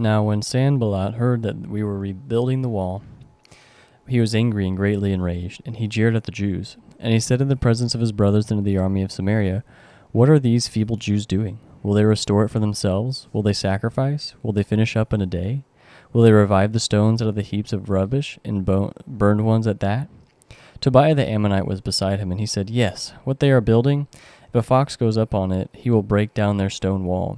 Now when Sanballat heard that we were rebuilding the wall, he was angry and greatly enraged, and he jeered at the Jews. And he said in the presence of his brothers and of the army of Samaria, "What are these feeble Jews doing? Will they restore it for themselves? Will they sacrifice? Will they finish up in a day? Will they revive the stones out of the heaps of rubbish, and burned ones at that?" Tobiah the Ammonite was beside him, and he said, "Yes, what they are building, if a fox goes up on it, he will break down their stone wall.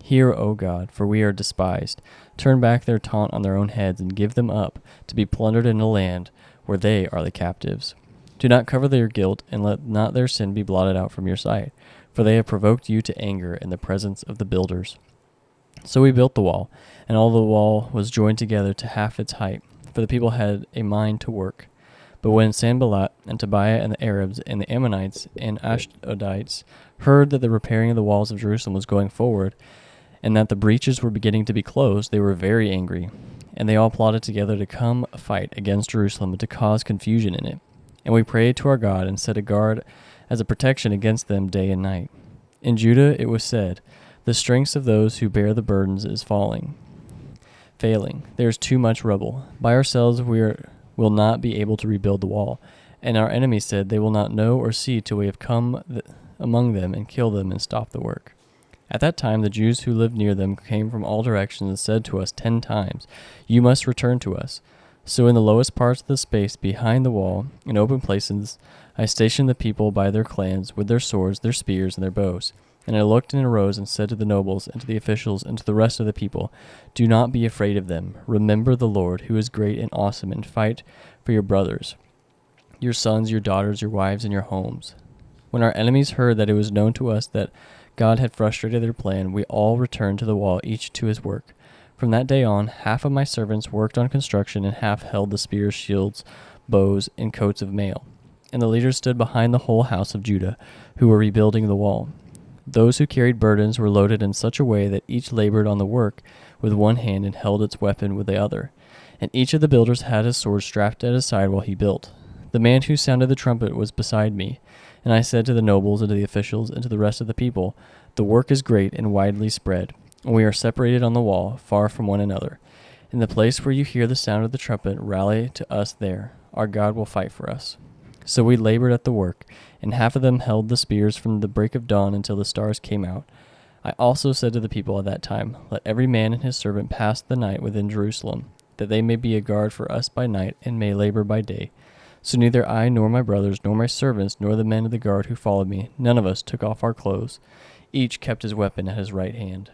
Hear, O God, for we are despised. Turn back their taunt on their own heads, and give them up to be plundered in a land where they are the captives. Do not cover their guilt, and let not their sin be blotted out from your sight, for they have provoked you to anger in the presence of the builders." So we built the wall, and all the wall was joined together to half its height, for the people had a mind to work. But when Sanballat and Tobiah and the Arabs and the Ammonites and Ashdodites heard that the repairing of the walls of Jerusalem was going forward, and that the breaches were beginning to be closed, they were very angry, and they all plotted together to come fight against Jerusalem and to cause confusion in it. And we prayed to our God and set a guard as a protection against them day and night. In Judah it was said, "The strength of those who bear the burdens is failing. There is too much rubble. By ourselves will not be able to rebuild the wall." And our enemies said, "They will not know or see till we have come among them and kill them and stop the work." At that time the Jews who lived near them came from all directions and said to us 10 times, "You must return to us." So in the lowest parts of the space behind the wall, in open places, I stationed the people by their clans, with their swords, their spears, and their bows. And I looked and arose and said to the nobles, and to the officials, and to the rest of the people, "Do not be afraid of them. Remember the Lord, who is great and awesome, and fight for your brothers, your sons, your daughters, your wives, and your homes." When our enemies heard that it was known to us that God had frustrated their plan, we all returned to the wall, each to his work. From that day on, half of my servants worked on construction, and half held the spears, shields, bows, and coats of mail. And the leaders stood behind the whole house of Judah, who were rebuilding the wall. Those who carried burdens were loaded in such a way that each labored on the work with one hand and held its weapon with the other. And each of the builders had his sword strapped at his side while he built. The man who sounded the trumpet was beside me, and I said to the nobles and to the officials and to the rest of the people, "The work is great and widely spread, and we are separated on the wall, far from one another. In the place where you hear the sound of the trumpet, rally to us there. Our God will fight for us." So we labored at the work, and half of them held the spears from the break of dawn until the stars came out. I also said to the people at that time, "Let every man and his servant pass the night within Jerusalem, that they may be a guard for us by night and may labor by day." So neither I nor my brothers nor my servants nor the men of the guard who followed me, none of us took off our clothes. Each kept his weapon at his right hand.